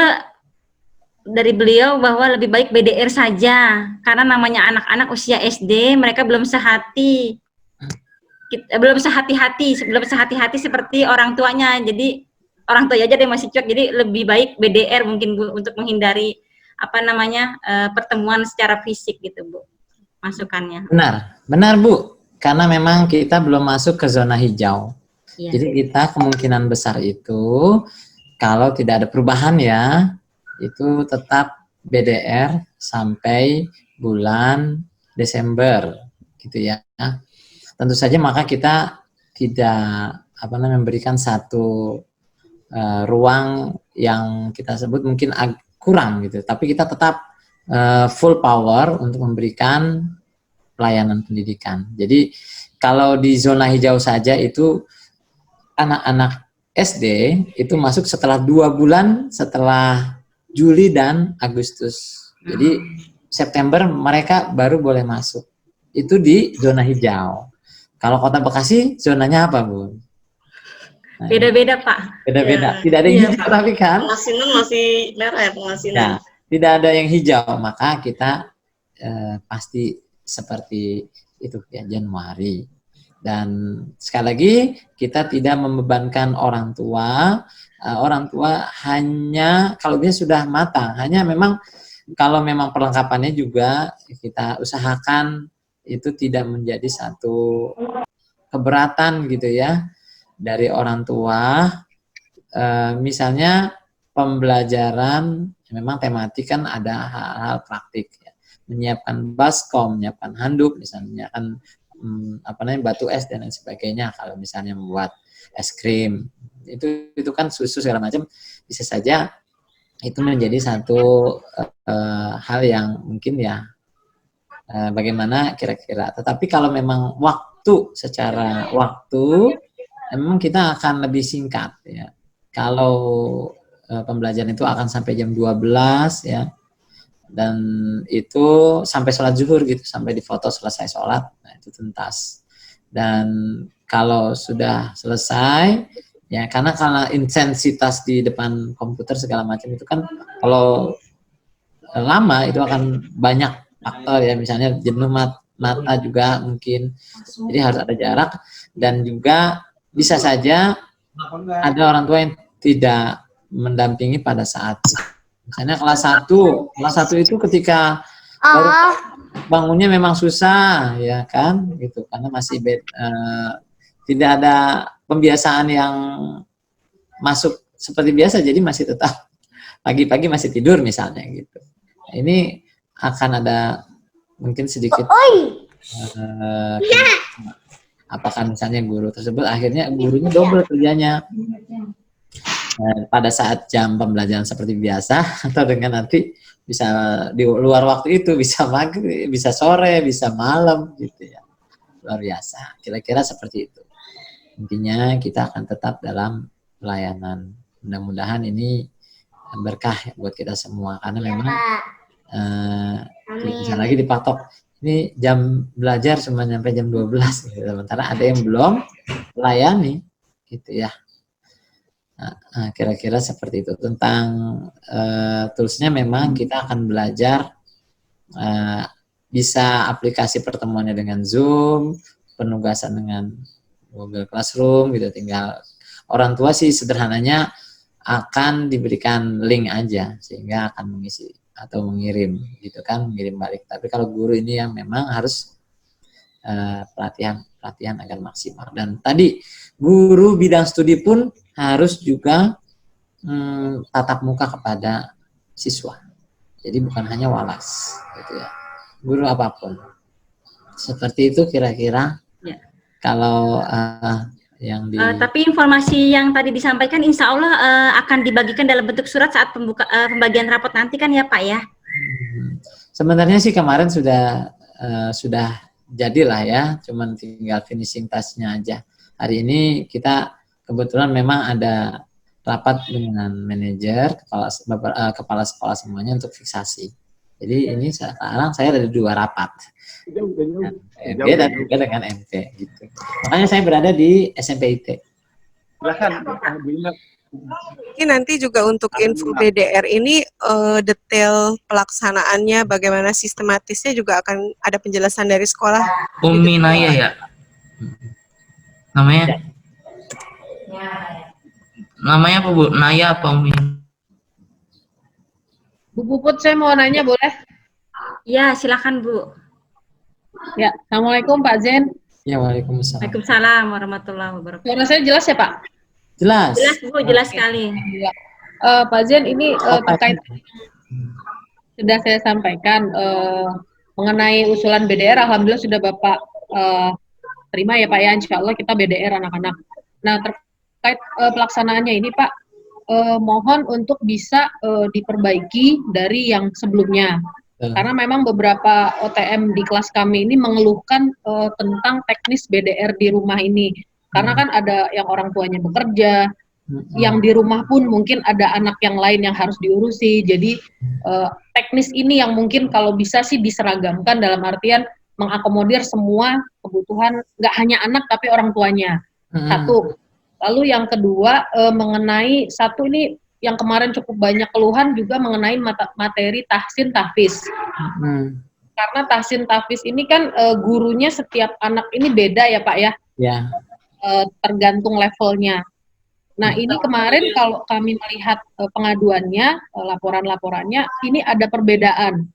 Speaker 1: dari beliau bahwa lebih baik BDR saja, karena namanya anak-anak usia SD, mereka belum sehati, belum sehati-hati seperti orang tuanya. Jadi orang tua aja deh masih cuek, jadi lebih baik BDR mungkin Bu, untuk menghindari pertemuan secara fisik gitu Bu, masukannya.
Speaker 4: Benar Bu, karena memang kita belum masuk ke zona hijau.
Speaker 1: Ya.
Speaker 4: Jadi kita kemungkinan besar itu kalau tidak ada perubahan ya, itu tetap BDR sampai bulan Desember gitu ya. Tentu saja maka kita tidak memberikan satu ruang yang kita sebut mungkin kurang gitu, tapi kita tetap full power untuk memberikan pelayanan pendidikan. Jadi kalau di zona hijau saja itu anak-anak SD itu masuk setelah 2 bulan setelah Juli dan Agustus. Jadi September mereka baru boleh masuk. Itu di zona hijau. Kalau Kota Bekasi zonanya apa Bu? Nah,
Speaker 1: beda-beda Pak.
Speaker 4: Beda-beda. Tidak ada yang hijau tapi kan?
Speaker 6: Pengasinan masih merah ya, pengasinan.
Speaker 4: Ya, tidak ada yang hijau, maka kita pasti seperti itu ya, Januari. Dan sekali lagi kita tidak membebankan orang tua. Orang tua hanya kalau dia sudah matang, hanya memang kalau memang perlengkapannya juga kita usahakan itu tidak menjadi satu keberatan gitu ya dari orang tua. Misalnya pembelajaran memang tematik kan ada hal-hal praktik ya. Menyiapkan baskom, menyiapkan handuk, misalnya menyiapkan batu es dan lain sebagainya. Kalau misalnya membuat es krim itu kan susu segala macam, bisa saja itu menjadi satu hal yang mungkin ya bagaimana kira-kira. Tetapi kalau memang secara waktu memang kita akan lebih singkat ya. kalau pembelajaran itu akan sampai jam 12 ya, dan itu sampai sholat zuhur gitu, sampai difoto selesai sholat, nah itu tuntas. Dan kalau sudah selesai ya, karena intensitas di depan komputer segala macam itu kan kalau lama itu akan banyak faktor ya, misalnya jenuh mata juga mungkin, jadi harus ada jarak. Dan juga bisa saja ada orang tua yang tidak mendampingi pada saat misalnya kelas 1 itu ketika baru bangunnya memang susah ya kan gitu, karena masih tidak ada pembiasaan yang masuk seperti biasa, jadi masih tetap pagi-pagi masih tidur misalnya gitu. Ini akan ada mungkin sedikit apakah misalnya guru tersebut akhirnya gurunya double kerjanya pada saat jam pembelajaran seperti biasa, atau dengan nanti bisa di luar waktu itu, bisa maghrib, bisa sore, bisa malam gitu ya. Luar biasa, kira-kira seperti itu. Intinya kita akan tetap dalam pelayanan. Mudah-mudahan ini berkah ya buat kita semua, karena memang bisa lagi dipatok ini jam belajar cuma sampai jam 12 gitu. Sementara ada yang belum melayani gitu ya. Nah, kira-kira seperti itu. Tentang toolsnya memang kita akan belajar bisa aplikasi pertemuannya dengan Zoom, penugasan dengan Google Classroom gitu. Tinggal orang tua sih sederhananya akan diberikan link aja sehingga akan mengisi atau mengirim gitu kan, mengirim balik. Tapi kalau guru ini yang memang harus pelatihan agar maksimal. Dan tadi guru bidang studi pun harus juga tatap muka kepada siswa. Jadi bukan hanya walas gitu ya. Guru apapun. Seperti itu kira-kira.
Speaker 1: Ya.
Speaker 4: Kalau yang di
Speaker 1: tapi informasi yang tadi disampaikan insya Allah akan dibagikan dalam bentuk surat saat pembagian rapot nanti kan ya Pak ya?
Speaker 4: Sebenarnya sih kemarin sudah jadilah ya, cuman tinggal finishing touch-nya aja. Hari ini kita kebetulan memang ada rapat dengan manajer, kepala sekolah semuanya untuk fiksasi. Jadi ini sekarang saya ada 2 rapat. MB dan juga dengan MT gitu. Makanya saya berada di SMP IT.
Speaker 2: Silahkan.
Speaker 5: Ini nanti juga untuk info BDR ini detail pelaksanaannya, bagaimana sistematisnya juga akan ada penjelasan dari sekolah.
Speaker 7: Umi Naya ya? Namanya? Namanya apa Bu? Naya apa Umi?
Speaker 8: Bu Puput, saya mau nanya boleh?
Speaker 1: Ya, silakan Bu.
Speaker 8: Ya, Assalamualaikum Pak Zen.
Speaker 4: Ya, waalaikumsalam.
Speaker 1: Waalaikumsalam warahmatullahi wabarakatuh.
Speaker 8: Suara saya jelas ya Pak?
Speaker 4: Jelas.
Speaker 1: Jelas Bu, jelas sekali.
Speaker 8: Pak Zen, ini terkait sudah saya sampaikan mengenai usulan BDR, alhamdulillah sudah Bapak terima ya Pak ya, insya Allah kita BDR anak-anak. Nah, terkait pelaksanaannya ini Pak, mohon untuk bisa diperbaiki dari yang sebelumnya. Karena memang beberapa OTM di kelas kami ini mengeluhkan tentang teknis BDR di rumah ini. Karena kan ada yang orang tuanya bekerja, yang di rumah pun mungkin ada anak yang lain yang harus diurusi. Jadi teknis ini yang mungkin kalau bisa sih diseragamkan dalam artian mengakomodir semua kebutuhan, nggak hanya anak tapi orang tuanya. Satu. Lalu yang kedua mengenai satu ini yang kemarin cukup banyak keluhan juga mengenai materi tahsin tahfiz. Karena tahsin tahfiz ini kan gurunya setiap anak ini beda ya Pak ya.
Speaker 4: Ya.
Speaker 8: Tergantung levelnya. Nah ini kemarin kalau kami melihat pengaduannya, laporan-laporannya, ini ada perbedaan.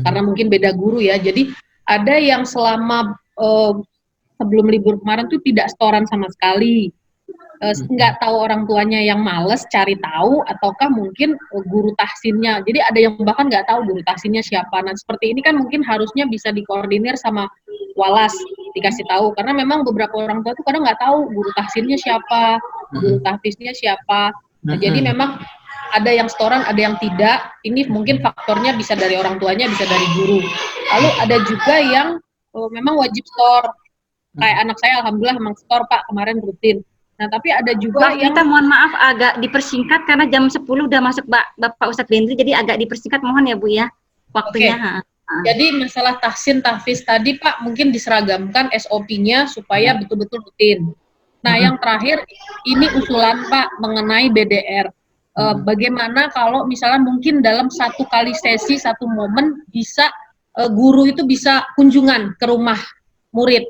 Speaker 8: Karena mungkin beda guru ya. Jadi ada yang selama sebelum libur kemarin tuh tidak setoran sama sekali. Nggak tahu orang tuanya yang males cari tahu, ataukah mungkin guru tahsinnya. Jadi ada yang bahkan nggak tahu guru tahsinnya siapa. Nah seperti ini kan mungkin harusnya bisa dikoordinir sama walas, dikasih tahu. Karena memang beberapa orang tua tuh kadang nggak tahu guru tahsinnya siapa, guru tahfiznya siapa. Nah, jadi memang ada yang setoran, ada yang tidak. Ini mungkin faktornya bisa dari orang tuanya, bisa dari guru. Lalu ada juga yang memang wajib setor. Kayak anak saya alhamdulillah memang setor Pak, kemarin rutin. Nah, tapi ada
Speaker 1: Bu
Speaker 8: juga yang
Speaker 1: Kita mohon maaf agak dipersingkat karena jam 10 udah masuk Bapak Ustadz Bendri, jadi agak dipersingkat mohon ya Bu ya waktunya.
Speaker 8: Jadi masalah tahsin tahfiz tadi Pak mungkin diseragamkan SOP-nya supaya betul-betul rutin. Nah, yang terakhir ini usulan Pak mengenai BDR. Bagaimana kalau misalnya mungkin dalam satu kali sesi, satu momen bisa guru itu bisa kunjungan ke rumah murid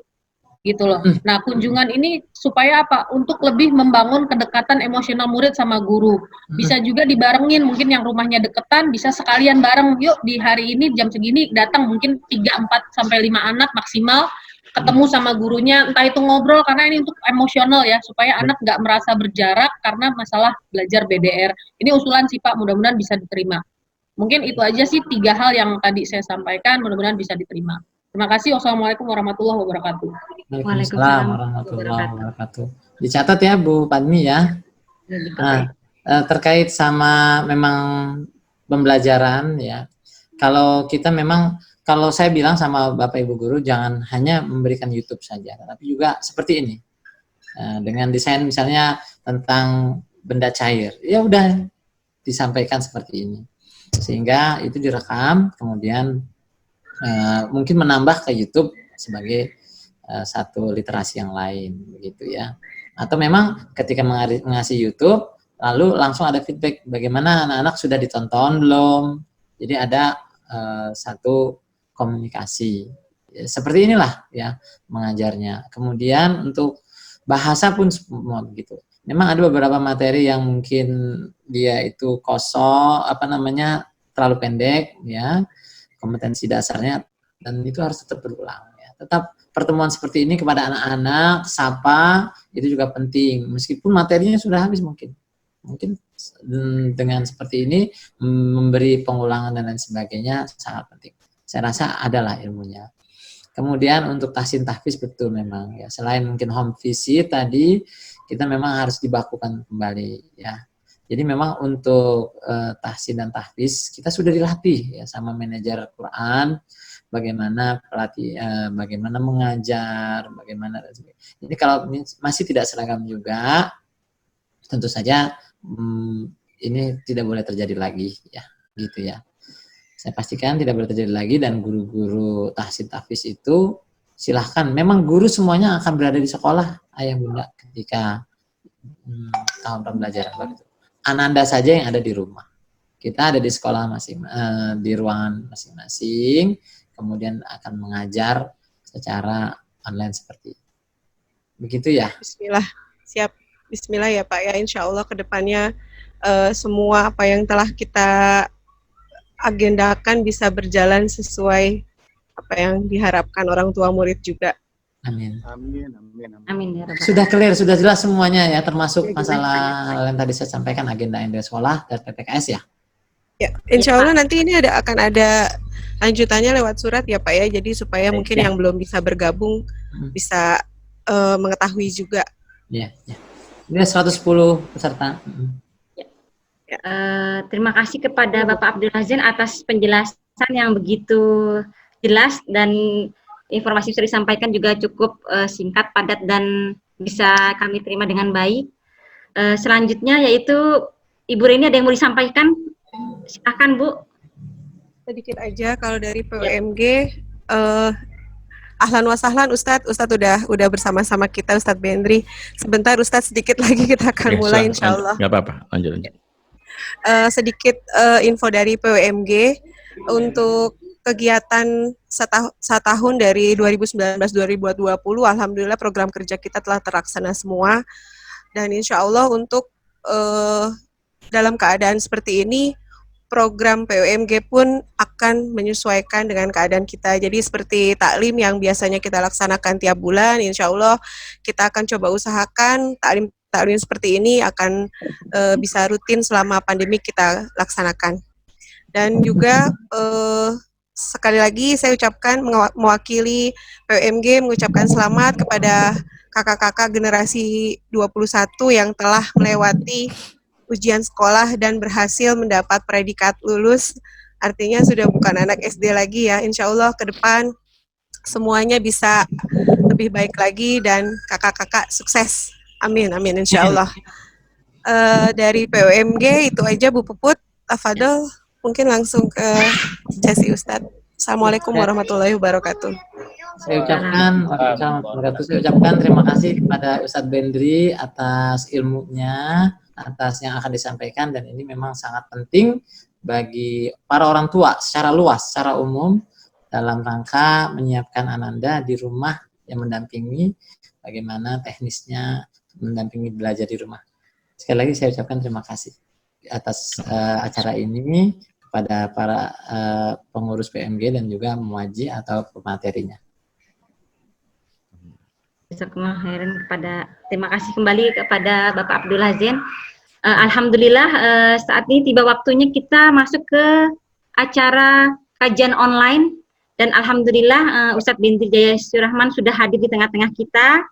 Speaker 8: gitu loh. Nah, kunjungan ini supaya apa? Untuk lebih membangun kedekatan emosional murid sama guru. Bisa juga dibarengin, mungkin yang rumahnya deketan bisa sekalian bareng, yuk di hari ini jam segini datang mungkin 3, 4 sampai 5 anak maksimal ketemu sama gurunya, entah itu ngobrol karena ini untuk emosional ya, supaya anak nggak merasa berjarak karena masalah belajar BDR. Ini usulan sih Pak, mudah-mudahan bisa diterima. Mungkin itu aja sih 3 hal yang tadi saya sampaikan, mudah-mudahan bisa diterima. Terima kasih. Wassalamualaikum warahmatullahi wabarakatuh.
Speaker 4: Waalaikumsalam warahmatullahi wabarakatuh. Dicatat ya Bu Padmi ya. Nah, terkait sama memang pembelajaran ya. Kalau kita memang, kalau saya bilang sama Bapak Ibu guru jangan hanya memberikan YouTube saja, tapi juga seperti ini. Dengan desain misalnya tentang benda cair, ya udah disampaikan seperti ini. Sehingga itu direkam, kemudian mungkin menambah ke YouTube sebagai satu literasi yang lain begitu ya. Atau memang ketika mengasih YouTube lalu langsung ada feedback bagaimana anak-anak sudah ditonton belum. Jadi ada satu komunikasi. Ya, seperti inilah ya mengajarnya. Kemudian untuk bahasa pun semua begitu. Memang ada beberapa materi yang mungkin dia itu kosong, terlalu pendek ya. Kompetensi dasarnya, dan itu harus tetap berulang ya. Tetap pertemuan seperti ini kepada anak-anak, sapa itu juga penting meskipun materinya sudah habis mungkin dengan seperti ini memberi pengulangan dan lain sebagainya sangat penting. Saya rasa adalah ilmunya. Kemudian untuk tahsin tahfiz betul memang ya, selain mungkin home visit tadi kita memang harus dibakukan kembali ya. Jadi memang untuk tahsin dan tahfiz kita sudah dilatih ya sama manajer Quran, bagaimana bagaimana mengajar, bagaimana. Jadi kalau masih tidak seragam juga, tentu saja ini tidak boleh terjadi lagi ya, gitu ya. Saya pastikan tidak boleh terjadi lagi, dan guru-guru tahsin tahfiz itu silahkan. Memang guru semuanya akan berada di sekolah ayah bunda ketika tahun pembelajaran baru itu. Ananda saja yang ada di rumah. Kita ada di sekolah di ruangan masing-masing, kemudian akan mengajar secara online seperti itu. Begitu ya?
Speaker 5: Bismillah, siap. Bismillah ya Pak ya, insya Allah ke depannya semua apa yang telah kita agendakan bisa berjalan sesuai apa yang diharapkan orang tua murid juga.
Speaker 4: Amin.
Speaker 2: Amin, amin, amin.
Speaker 1: Amin ya Rabbal.
Speaker 4: Sudah clear, sudah jelas semuanya ya, termasuk masalah yang tadi saya sampaikan, agenda ND sekolah dan PPKS ya.
Speaker 5: Ya, insya Allah nanti ini akan ada lanjutannya lewat surat ya Pak ya, jadi supaya mungkin yang belum bisa bergabung bisa mengetahui juga.
Speaker 4: Ya, ya. Ini 110 peserta.
Speaker 1: Terima kasih kepada Bapak Abdul Hazin atas penjelasan yang begitu jelas, dan informasi yang sudah disampaikan juga cukup singkat, padat, dan bisa kami terima dengan baik. Selanjutnya yaitu Ibu Reni, ada yang mau disampaikan? Silakan Bu.
Speaker 5: Sedikit aja kalau dari PUMG, ahlan wa sahlan Ustadz udah bersama-sama kita Ustadz Bendri. Sebentar Ustadz, sedikit lagi kita akan mulai insya Allah.
Speaker 9: Nggak apa-apa, lanjut.
Speaker 5: Sedikit info dari PUMG untuk kegiatan setahun dari 2019-2020, alhamdulillah program kerja kita telah terlaksana semua, dan insya Allah untuk dalam keadaan seperti ini program PUMG pun akan menyesuaikan dengan keadaan kita. Jadi seperti taklim yang biasanya kita laksanakan tiap bulan, insya Allah kita akan coba usahakan taklim seperti ini akan bisa rutin selama pandemi kita laksanakan. Dan juga sekali lagi saya ucapkan mewakili PUMG mengucapkan selamat kepada kakak-kakak generasi 21 yang telah melewati ujian sekolah dan berhasil mendapat predikat lulus. Artinya sudah bukan anak SD lagi ya. Insya Allah ke depan semuanya bisa lebih baik lagi dan kakak-kakak sukses Amin, amin, insya Allah. Dari PUMG itu aja Bu Puput. Tafadhol, mungkin langsung ke sesi Ustadz. Assalamualaikum warahmatullahi wabarakatuh.
Speaker 4: Saya ucapkan terima kasih kepada Ustadz Bendri atas ilmunya, atas yang akan disampaikan, dan ini memang sangat penting bagi para orang tua secara luas, secara umum, dalam rangka menyiapkan Ananda di rumah yang mendampingi, bagaimana teknisnya mendampingi belajar di rumah. Sekali lagi saya ucapkan terima kasih atas acara ini kepada para pengurus PMG dan juga muaji atau pematerinya.
Speaker 1: Terima kasih kembali kepada Bapak Abdullah Zain. Alhamdulillah saat ini tiba waktunya kita masuk ke acara kajian online, dan alhamdulillah Ustadz Bendri Jaya Surahman sudah hadir di tengah-tengah kita,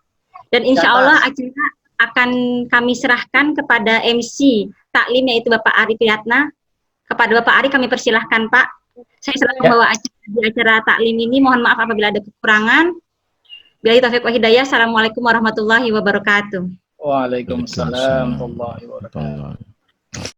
Speaker 1: dan insya Allah acara akan kami serahkan kepada MC taklim, yaitu Bapak Ari Priyatna. Kepada Bapak Ari kami persilahkan, Pak. Saya selalu membawa acara taklim ini, mohon maaf apabila ada kekurangan. Billahi taufiq wa hidayah. Assalamualaikum warahmatullahi wabarakatuh.
Speaker 9: Waalaikumsalam warahmatullahi wabarakatuh.